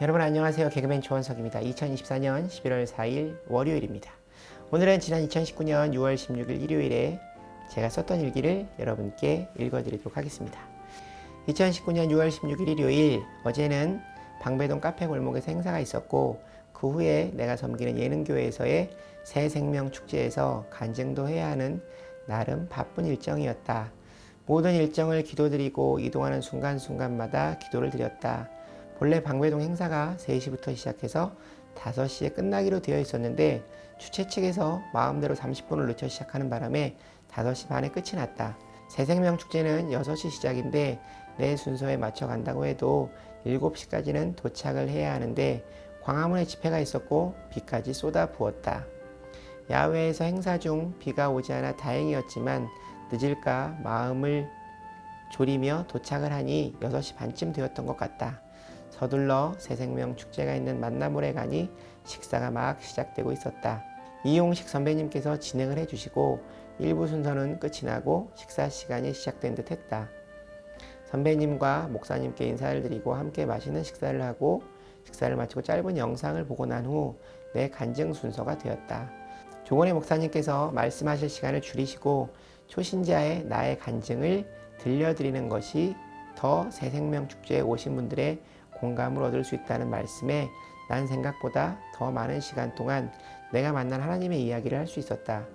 여러분 안녕하세요. 개그맨 조원석입니다. 2024년 11월 4일 월요일입니다. 오늘은 지난 2019년 6월 16일 일요일에 제가 썼던 일기를 여러분께 읽어드리도록 하겠습니다. 2019년 6월 16일 일요일, 어제는 방배동 카페 골목에서 행사가 있었고 그 후에 내가 섬기는 예능교회에서의 새 생명 축제에서 간증도 해야 하는 나름 바쁜 일정이었다. 모든 일정을 기도드리고 이동하는 순간순간마다 기도를 드렸다. 본래 방배동 행사가 3시부터 시작해서 5시에 끝나기로 되어 있었는데 주최 측에서 마음대로 30분을 늦춰 시작하는 바람에 5시 반에 끝이 났다. 새생명축제는 6시 시작인데 내 순서에 맞춰 간다고 해도 7시까지는 도착을 해야 하는데 광화문에 집회가 있었고 비까지 쏟아 부었다. 야외에서 행사 중 비가 오지 않아 다행이었지만 늦을까 마음을 졸이며 도착을 하니 6시 반쯤 되었던 것 같다. 서둘러 새생명 축제가 있는 만나몰에 가니 식사가 막 시작되고 있었다. 이용식 선배님께서 진행을 해주시고 1부 순서는 끝이 나고 식사 시간이 시작된 듯 했다. 선배님과 목사님께 인사를 드리고 함께 맛있는 식사를 하고 식사를 마치고 짧은 영상을 보고 난 후 내 간증 순서가 되었다. 조건의 목사님께서 말씀하실 시간을 줄이시고 초신자의 나의 간증을 들려드리는 것이 더 새생명 축제에 오신 분들의 공감을 얻을 수 있다는 말씀에 난 생각보다 더 많은 시간 동안 내가 만난 하나님의 이야기를 할 수 있었다.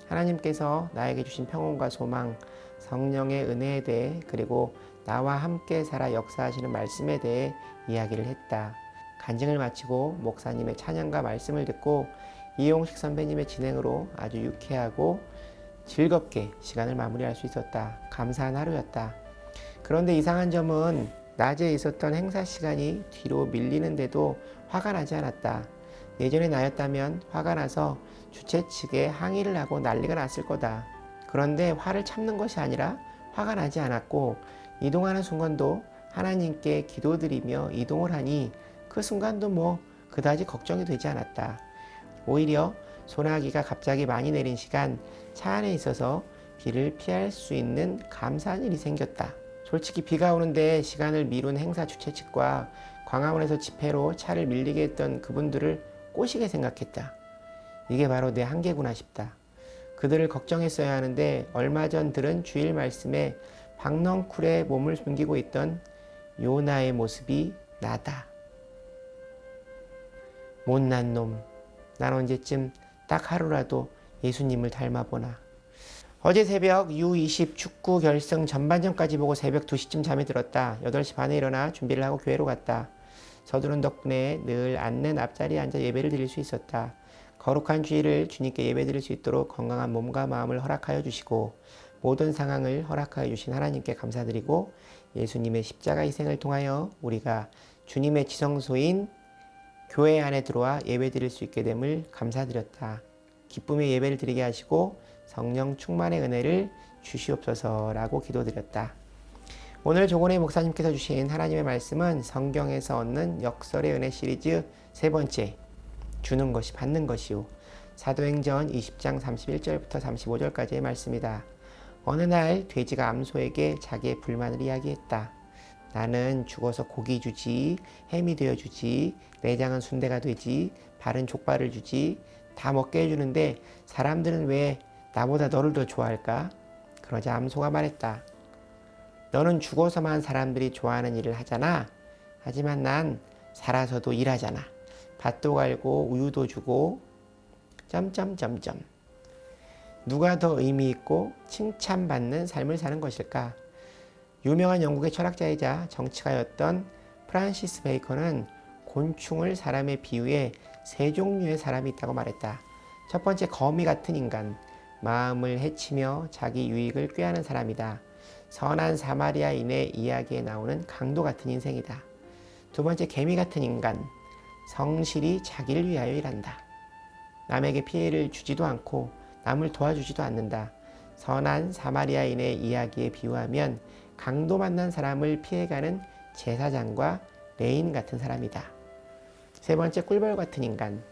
하나님께서 나에게 주신 평온과 소망, 성령의 은혜에 대해 그리고 나와 함께 살아 역사하시는 말씀에 대해 이야기를 했다. 간증을 마치고 목사님의 찬양과 말씀을 듣고 이용식 선배님의 진행으로 아주 유쾌하고 즐겁게 시간을 마무리할 수 있었다. 감사한 하루였다. 그런데 이상한 점은 낮에 있었던 행사 시간이 뒤로 밀리는데도 화가 나지 않았다. 예전에 나였다면 화가 나서 주최 측에 항의를 하고 난리가 났을 거다. 그런데 화를 참는 것이 아니라 화가 나지 않았고 이동하는 순간도 하나님께 기도드리며 이동을 하니 그 순간도 그다지 걱정이 되지 않았다. 오히려 소나기가 갑자기 많이 내린 시간 차 안에 있어서 비를 피할 수 있는 감사한 일이 생겼다. 솔직히 비가 오는데 시간을 미룬 행사 주최 측과 광화문에서 집회로 차를 밀리게 했던 그분들을 꼬시게 생각했다. 이게 바로 내 한계구나 싶다. 그들을 걱정했어야 하는데 얼마 전 들은 주일 말씀에 박넝쿨에 몸을 숨기고 있던 요나의 모습이 나다. 못난 놈, 난 언제쯤 딱 하루라도 예수님을 닮아보나. 어제 새벽 U20 축구 결승 전반전까지 보고 새벽 2시쯤 잠에 들었다. 8시 반에 일어나 준비를 하고 교회로 갔다. 서두른 덕분에 늘 앉는 앞자리에 앉아 예배를 드릴 수 있었다. 거룩한 주일을 주님께 예배 드릴 수 있도록 건강한 몸과 마음을 허락하여 주시고 모든 상황을 허락하여 주신 하나님께 감사드리고 예수님의 십자가 희생을 통하여 우리가 주님의 지성소인 교회 안에 들어와 예배 드릴 수 있게 됨을 감사드렸다. 기쁨의 예배를 드리게 하시고 성령 충만의 은혜를 주시옵소서라고 기도드렸다. 오늘 조건의 목사님께서 주신 하나님의 말씀은 성경에서 얻는 역설의 은혜 시리즈 3번째, 주는 것이 받는 것이요, 사도행전 20장 31절부터 35절까지의 말씀이다. 어느 날 돼지가 암소에게 자기의 불만을 이야기했다. 나는 죽어서 고기 주지, 햄이 되어주지, 내장은 순대가 되지, 발은 족발을 주지, 다 먹게 해주는데 사람들은 왜 나보다 너를 더 좋아할까? 그러자 암소가 말했다. 너는 죽어서만 사람들이 좋아하는 일을 하잖아. 하지만 난 살아서도 일하잖아. 밭도 갈고 우유도 주고 점점점점. 누가 더 의미 있고 칭찬받는 삶을 사는 것일까? 유명한 영국의 철학자이자 정치가였던 프란시스 베이컨은 곤충을 사람에 비유해 3종류의 사람이 있다고 말했다. 첫 번째, 거미 같은 인간, 마음을 해치며 자기 유익을 꾀하는 사람이다. 선한 사마리아인의 이야기에 나오는 강도 같은 인생이다. 두 번째, 개미 같은 인간, 성실히 자기를 위하여 일한다. 남에게 피해를 주지도 않고 남을 도와주지도 않는다. 선한 사마리아인의 이야기에 비유하면 강도 만난 사람을 피해가는 제사장과 레인 같은 사람이다. 세 번째, 꿀벌 같은 인간.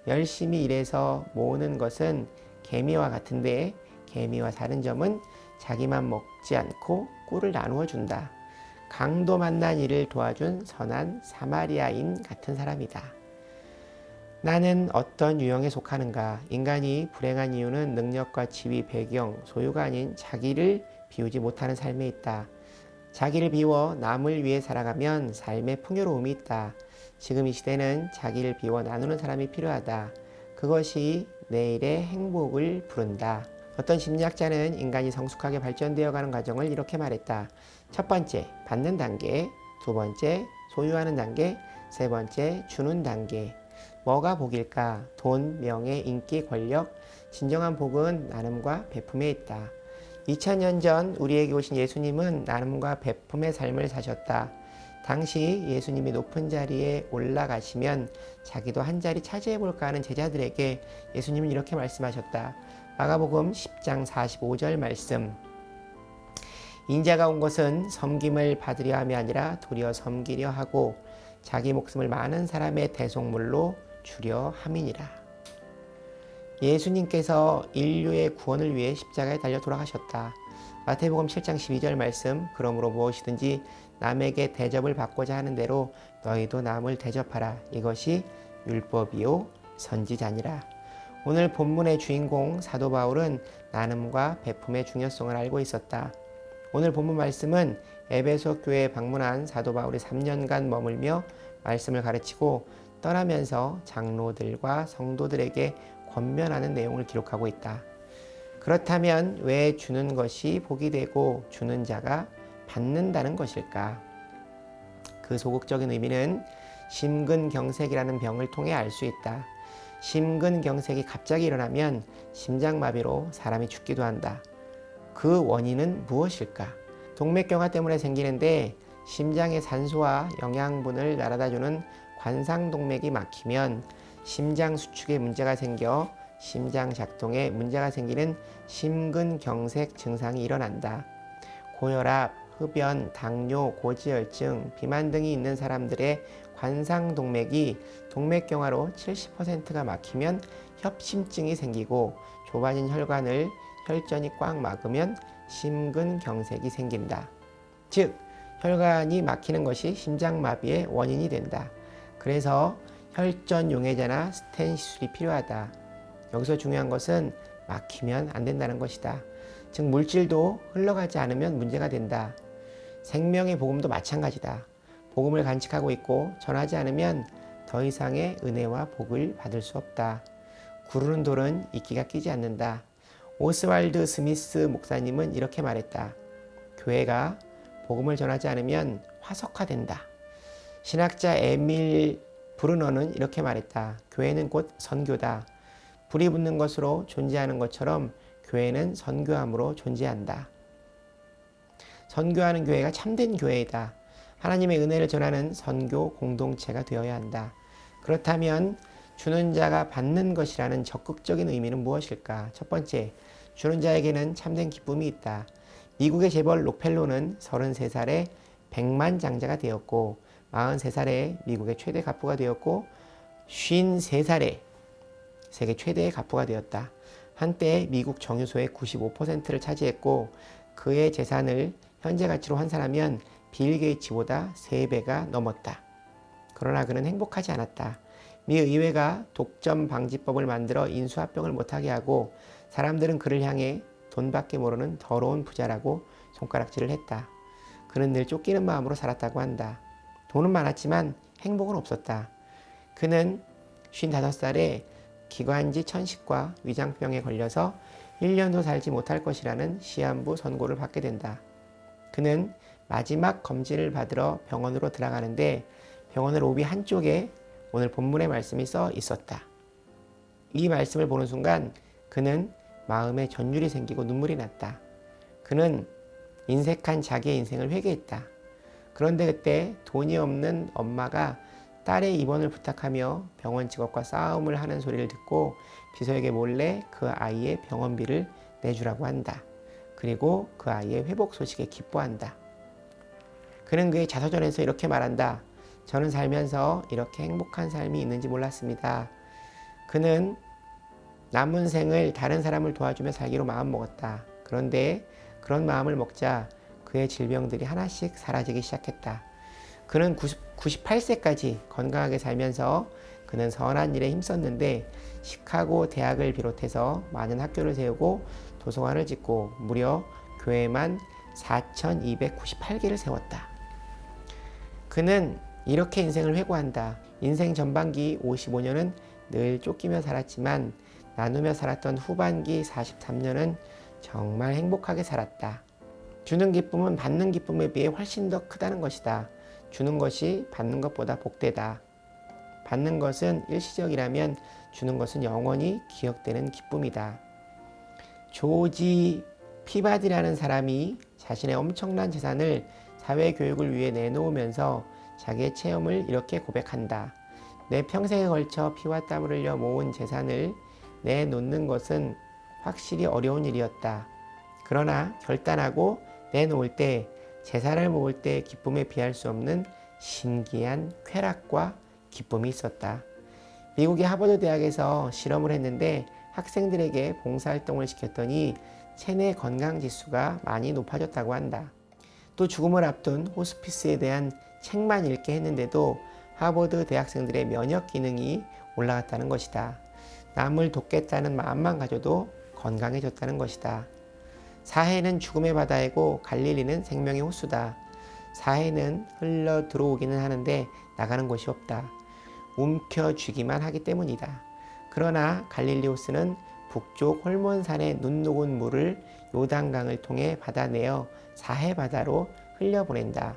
열심히 일해서 모으는 것은 개미와 같은데 개미와 다른 점은 자기만 먹지 않고 꿀을 나누어 준다. 강도 만난 이를 도와준 선한 사마리아인 같은 사람이다. 나는 어떤 유형에 속하는가? 인간이 불행한 이유는 능력과 지위, 배경, 소유가 아닌 자기를 비우지 못하는 삶에 있다. 자기를 비워 남을 위해 살아가면 삶의 풍요로움이 있다. 지금 이 시대는 자기를 비워 나누는 사람이 필요하다. 그것이 내일의 행복을 부른다. 어떤 심리학자는 인간이 성숙하게 발전되어 가는 과정을 이렇게 말했다. 첫 번째, 받는 단계. 두 번째, 소유하는 단계. 세 번째, 주는 단계. 뭐가 복일까? 돈, 명예, 인기, 권력. 진정한 복은 나눔과 베품에 있다. 2000년 전 우리에게 오신 예수님은 나눔과 베품의 삶을 사셨다. 당시 예수님이 높은 자리에 올라가시면 자기도 한 자리 차지해볼까 하는 제자들에게 예수님은 이렇게 말씀하셨다. 마가복음 10장 45절 말씀. 인자가 온 것은 섬김을 받으려 함이 아니라 도리어 섬기려 하고 자기 목숨을 많은 사람의 대속물로 주려 함이니라. 예수님께서 인류의 구원을 위해 십자가에 달려 돌아가셨다. 마태복음 7장 12절 말씀. 그러므로 무엇이든지 남에게 대접을 받고자 하는 대로 너희도 남을 대접하라. 이것이 율법이요 선지자니라. 오늘 본문의 주인공 사도 바울은 나눔과 베품의 중요성을 알고 있었다. 오늘 본문 말씀은 에베소 교회에 방문한 사도 바울이 3년간 머물며 말씀을 가르치고 떠나면서 장로들과 성도들에게 권면하는 내용을 기록하고 있다. 그렇다면 왜 주는 것이 복이 되고 주는 자가 받는다는 것일까? 그 소극적인 의미는 심근경색이라는 병을 통해 알 수 있다. 심근경색이 갑자기 일어나면 심장마비로 사람이 죽기도 한다. 그 원인은 무엇일까? 동맥경화 때문에 생기는데 심장의 산소와 영양분을 날아다주는 관상동맥이 막히면 심장 수축에 문제가 생겨 심장 작동에 문제가 생기는 심근경색 증상이 일어난다. 고혈압, 흡연, 당뇨, 고지혈증, 비만 등이 있는 사람들의 관상동맥이 동맥경화로 70%가 막히면 협심증이 생기고 좁아진 혈관을 혈전이 꽉 막으면 심근경색이 생긴다. 즉, 혈관이 막히는 것이 심장마비의 원인이 된다. 그래서 혈전 용해제나 스텐 시술이 필요하다. 여기서 중요한 것은 막히면 안 된다는 것이다. 즉 물질도 흘러가지 않으면 문제가 된다. 생명의 복음도 마찬가지다. 복음을 간직하고 있고 전하지 않으면 더 이상의 은혜와 복을 받을 수 없다. 구르는 돌은 이끼가 끼지 않는다. 오스왈드 스미스 목사님은 이렇게 말했다. 교회가 복음을 전하지 않으면 화석화된다. 신학자 에밀 브루너는 이렇게 말했다. 교회는 곧 선교다. 불이 붙는 것으로 존재하는 것처럼 교회는 선교함으로 존재한다. 선교하는 교회가 참된 교회이다. 하나님의 은혜를 전하는 선교 공동체가 되어야 한다. 그렇다면 주는 자가 받는 것이라는 적극적인 의미는 무엇일까? 첫 번째, 주는 자에게는 참된 기쁨이 있다. 미국의 재벌 록펠로는 33살에 백만장자가 되었고 43살에 미국의 최대 갑부가 되었고 53살에 세계 최대의 갑부가 되었다. 한때 미국 정유소의 95%를 차지했고 그의 재산을 현재 가치로 환산하면 빌 게이츠보다 3배가 넘었다. 그러나 그는 행복하지 않았다. 미 의회가 독점 방지법을 만들어 인수합병을 못하게 하고 사람들은 그를 향해 돈밖에 모르는 더러운 부자라고 손가락질을 했다. 그는 늘 쫓기는 마음으로 살았다고 한다. 돈은 많았지만 행복은 없었다. 그는 55살에 기관지 천식과 위장병에 걸려서 1년도 살지 못할 것이라는 시한부 선고를 받게 된다. 그는 마지막 검진을 받으러 병원으로 들어가는데 병원의 로비 한쪽에 오늘 본문의 말씀이 써 있었다. 이 말씀을 보는 순간 그는 마음에 전율이 생기고 눈물이 났다. 그는 인색한 자기의 인생을 회개했다. 그런데 그때 돈이 없는 엄마가 딸의 입원을 부탁하며 병원 직원과 싸움을 하는 소리를 듣고 비서에게 몰래 그 아이의 병원비를 내주라고 한다. 그리고 그 아이의 회복 소식에 기뻐한다. 그는 그의 자서전에서 이렇게 말한다. 저는 살면서 이렇게 행복한 삶이 있는지 몰랐습니다. 그는 남은 생을 다른 사람을 도와주며 살기로 마음먹었다. 그런데 그런 마음을 먹자 그의 질병들이 하나씩 사라지기 시작했다. 그는 98세까지 건강하게 살면서 그는 선한 일에 힘썼는데 시카고 대학을 비롯해서 많은 학교를 세우고 도서관을 짓고 무려 교회만 4,298개를 세웠다. 그는 이렇게 인생을 회고한다. 인생 전반기 55년은 늘 쫓기며 살았지만 나누며 살았던 후반기 43년은 정말 행복하게 살았다. 주는 기쁨은 받는 기쁨에 비해 훨씬 더 크다는 것이다. 주는 것이 받는 것보다 복되다. 받는 것은 일시적이라면 주는 것은 영원히 기억되는 기쁨이다. 조지 피바디라는 사람이 자신의 엄청난 재산을 사회교육을 위해 내놓으면서 자기의 체험을 이렇게 고백한다. 내 평생에 걸쳐 피와 땀을 흘려 모은 재산을 내놓는 것은 확실히 어려운 일이었다. 그러나 결단하고 내놓을 때 재산을 모을 때 기쁨에 비할 수 없는 신기한 쾌락과 기쁨이 있었다. 미국의 하버드 대학에서 실험을 했는데 학생들에게 봉사활동을 시켰더니 체내 건강지수가 많이 높아졌다고 한다. 또 죽음을 앞둔 호스피스에 대한 책만 읽게 했는데도 하버드 대학생들의 면역 기능이 올라갔다는 것이다. 남을 돕겠다는 마음만 가져도 건강해졌다는 것이다. 사해는 죽음의 바다이고 갈릴리는 생명의 호수다. 사해는 흘러 들어오기는 하는데 나가는 곳이 없다. 움켜쥐기만 하기 때문이다. 그러나 갈릴리 호수는 북쪽 홀몬산의 눈 녹은 물을 요단강을 통해 받아내어 사해 바다로 흘려보낸다.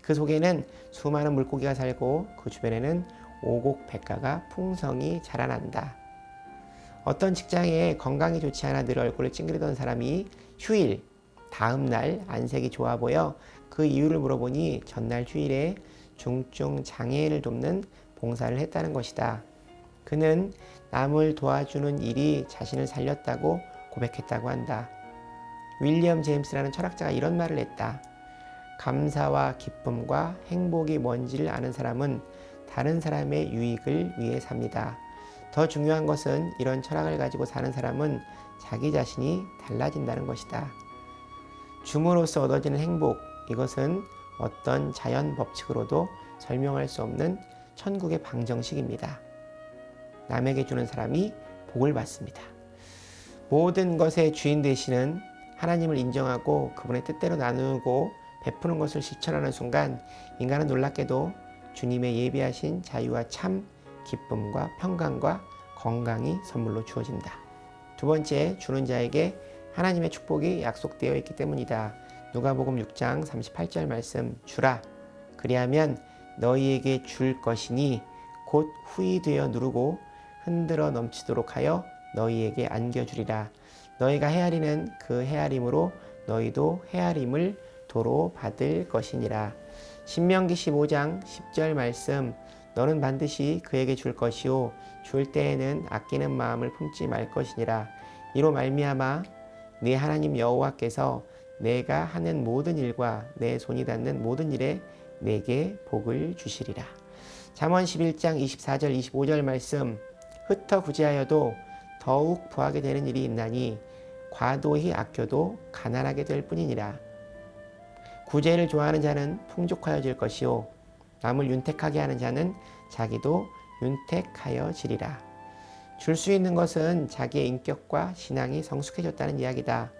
그 속에는 수많은 물고기가 살고 그 주변에는 오곡백과가 풍성히 자라난다. 어떤 직장에 건강이 좋지 않아 늘 얼굴을 찡그리던 사람이 휴일, 다음 날 안색이 좋아 보여 그 이유를 물어보니 전날 휴일에 중증 장애인을 돕는 봉사를 했다는 것이다. 그는 남을 도와주는 일이 자신을 살렸다고 고백했다고 한다. 윌리엄 제임스라는 철학자가 이런 말을 했다. 감사와 기쁨과 행복이 뭔지를 아는 사람은 다른 사람의 유익을 위해 삽니다. 더 중요한 것은 이런 철학을 가지고 사는 사람은 자기 자신이 달라진다는 것이다. 줌으로써 얻어지는 행복, 이것은 어떤 자연 법칙으로도 설명할 수 없는 천국의 방정식입니다. 남에게 주는 사람이 복을 받습니다. 모든 것의 주인 되시는 하나님을 인정하고 그분의 뜻대로 나누고 베푸는 것을 실천하는 순간 인간은 놀랍게도 주님의 예비하신 자유와 참 기쁨과 평강과 건강이 선물로 주어진다. 두 번째, 주는 자에게 하나님의 축복이 약속되어 있기 때문이다. 누가복음 6장 38절 말씀, 주라 그리하면 너희에게 줄 것이니 곧 후히 되어 누르고 흔들어 넘치도록 하여 너희에게 안겨주리라. 너희가 헤아리는 그 헤아림으로 너희도 헤아림을 도로 받을 것이니라. 신명기 15장 10절 말씀, 너는 반드시 그에게 줄 것이요 줄 때에는 아끼는 마음을 품지 말 것이니라. 이로 말미암아 네 하나님 여호와께서 내가 하는 모든 일과 내 손이 닿는 모든 일에 내게 복을 주시리라. 잠언 11장 24절 25절 말씀, 흩어 구제하여도 더욱 부하게 되는 일이 있나니 과도히 아껴도 가난하게 될 뿐이니라. 구제를 좋아하는 자는 풍족하여질 것이요 남을 윤택하게 하는 자는 자기도 윤택하여지리라. 줄 수 있는 것은 자기의 인격과 신앙이 성숙해졌다는 이야기다.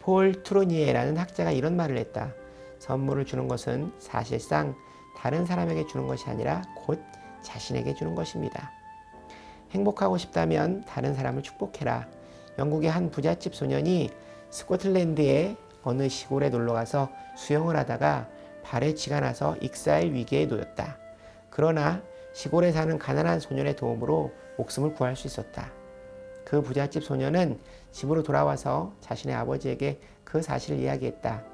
폴 트로니에라는 학자가 이런 말을 했다. 선물을 주는 것은 사실상 다른 사람에게 주는 것이 아니라 곧 자신에게 주는 것입니다. 행복하고 싶다면 다른 사람을 축복해라. 영국의 한 부잣집 소년이 스코틀랜드의 어느 시골에 놀러가서 수영을 하다가 발에 쥐가 나서 익사할 위기에 놓였다. 그러나 시골에 사는 가난한 소년의 도움으로 목숨을 구할 수 있었다. 그 부잣집 소년은 집으로 돌아와서 자신의 아버지에게 그 사실을 이야기했다.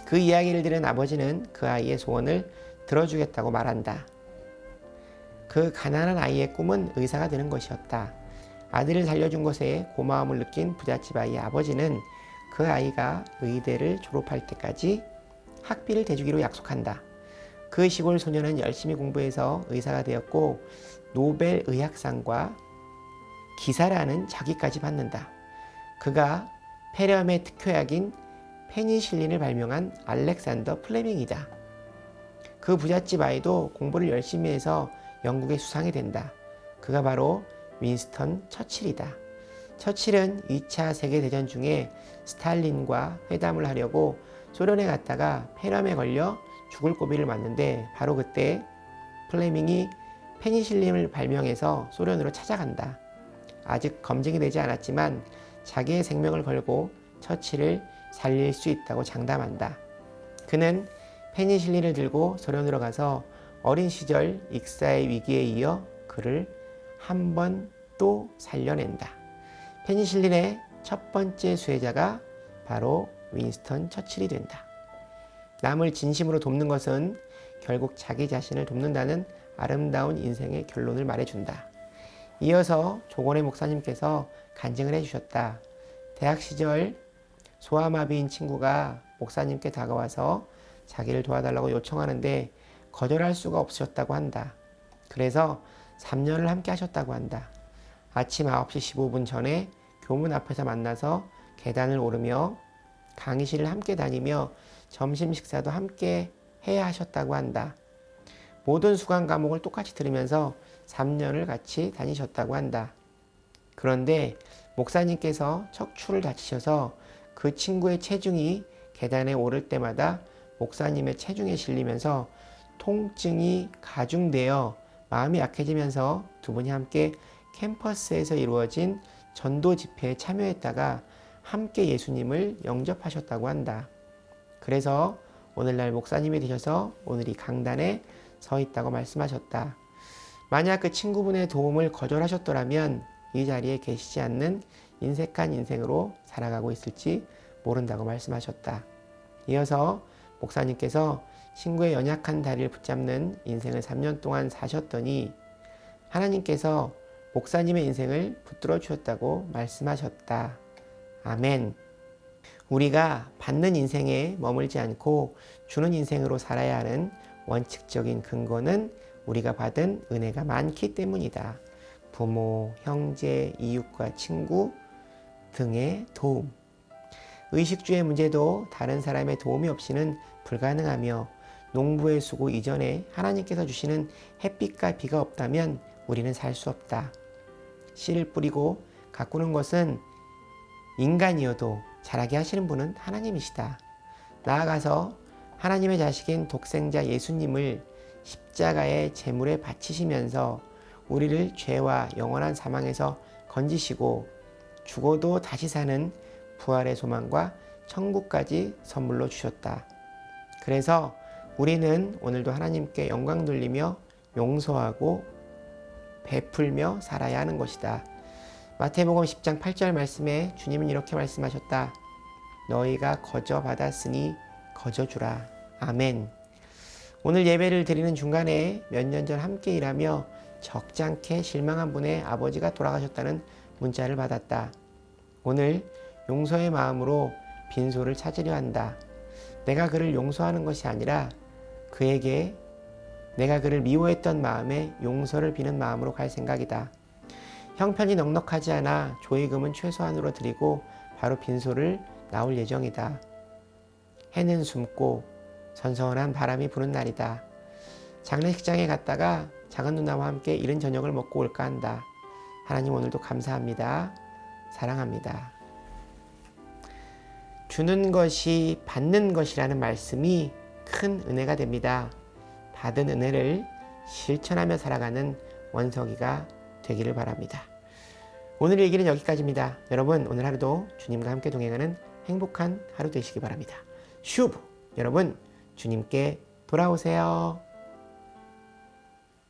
그 이야기를 들은 아버지는 그 아이의 소원을 들어주겠다고 말한다. 그 가난한 아이의 꿈은 의사가 되는 것이었다. 아들을 살려준 것에 고마움을 느낀 부잣집 아이의 아버지는 그 아이가 의대를 졸업할 때까지 학비를 대주기로 약속한다. 그 시골 소년은 열심히 공부해서 의사가 되었고 노벨 의학상과 기사라는 자기까지 받는다. 그가 폐렴의 특효약인 페니실린을 발명한 알렉산더 플레밍이다. 그 부잣집 아이도 공부를 열심히 해서 영국의 수상이 된다. 그가 바로 윈스턴 처칠이다. 처칠은 2차 세계대전 중에 스탈린과 회담을 하려고 소련에 갔다가 폐렴에 걸려 죽을 고비를 맞는데 바로 그때 플레밍이 페니실린을 발명해서 소련으로 찾아간다. 아직 검증이 되지 않았지만 자기의 생명을 걸고 처칠을 살릴 수 있다고 장담한다. 그는 페니실린을 들고 소련으로 가서 어린 시절 익사의 위기에 이어 그를 한 번 또 살려낸다. 페니실린의 첫 번째 수혜자가 바로 윈스턴 처칠이 된다. 남을 진심으로 돕는 것은 결국 자기 자신을 돕는다는 아름다운 인생의 결론을 말해준다. 이어서 조건의 목사님께서 간증을 해주셨다. 대학 시절 소아마비인 친구가 목사님께 다가와서 자기를 도와달라고 요청하는데 거절할 수가 없으셨다고 한다. 그래서 3년을 함께 하셨다고 한다. 아침 9시 15분 전에 교문 앞에서 만나서 계단을 오르며 강의실을 함께 다니며 점심 식사도 함께 해야 하셨다고 한다. 모든 수강 과목을 똑같이 들으면서 3년을 같이 다니셨다고 한다. 그런데 목사님께서 척추를 다치셔서 그 친구의 체중이 계단에 오를 때마다 목사님의 체중에 실리면서 통증이 가중되어 마음이 약해지면서 두 분이 함께 캠퍼스에서 이루어진 전도 집회에 참여했다가 함께 예수님을 영접하셨다고 한다. 그래서 오늘날 목사님이 되셔서 오늘 이 강단에 서 있다고 말씀하셨다. 만약 그 친구분의 도움을 거절하셨더라면 이 자리에 계시지 않는 인색한 인생으로 살아가고 있을지 모른다고 말씀하셨다. 이어서 목사님께서 친구의 연약한 다리를 붙잡는 인생을 3년 동안 사셨더니 하나님께서 목사님의 인생을 붙들어 주셨다고 말씀하셨다. 아멘. 우리가 받는 인생에 머물지 않고 주는 인생으로 살아야 하는 원칙적인 근거는 우리가 받은 은혜가 많기 때문이다. 부모, 형제, 이웃과 친구 등의 도움. 의식주의 문제도 다른 사람의 도움이 없이는 불가능하며 농부의 수고 이전에 하나님께서 주시는 햇빛과 비가 없다면 우리는 살 수 없다. 씨를 뿌리고 가꾸는 것은 인간이어도 자라게 하시는 분은 하나님이시다. 나아가서 하나님의 자식인 독생자 예수님을 십자가의 제물에 바치시면서 우리를 죄와 영원한 사망에서 건지시고 죽어도 다시 사는 부활의 소망과 천국까지 선물로 주셨다. 그래서 우리는 오늘도 하나님께 영광 돌리며 용서하고 베풀며 살아야 하는 것이다. 마태복음 10장 8절 말씀에 주님은 이렇게 말씀하셨다. 너희가 거저 받았으니 거저 주라. 아멘. 오늘 예배를 드리는 중간에 몇 년 전 함께 일하며 적잖게 실망한 분의 아버지가 돌아가셨다는 문자를 받았다. 오늘 용서의 마음으로 빈소를 찾으려 한다. 내가 그를 용서하는 것이 아니라 그에게 내가 그를 미워했던 마음에 용서를 비는 마음으로 갈 생각이다. 형편이 넉넉하지 않아 조의금은 최소한으로 드리고 바로 빈소를 나올 예정이다. 해는 숨고 선선한 바람이 부는 날이다. 장례식장에 갔다가 작은 누나와 함께 이른 저녁을 먹고 올까 한다. 하나님 오늘도 감사합니다. 사랑합니다. 주는 것이 받는 것이라는 말씀이 큰 은혜가 됩니다. 받은 은혜를 실천하며 살아가는 원석이가 되기를 바랍니다. 오늘 얘기는 여기까지입니다. 여러분 오늘 하루도 주님과 함께 동행하는 행복한 하루 되시기 바랍니다. 슈브! 여러분 주님께 돌아오세요.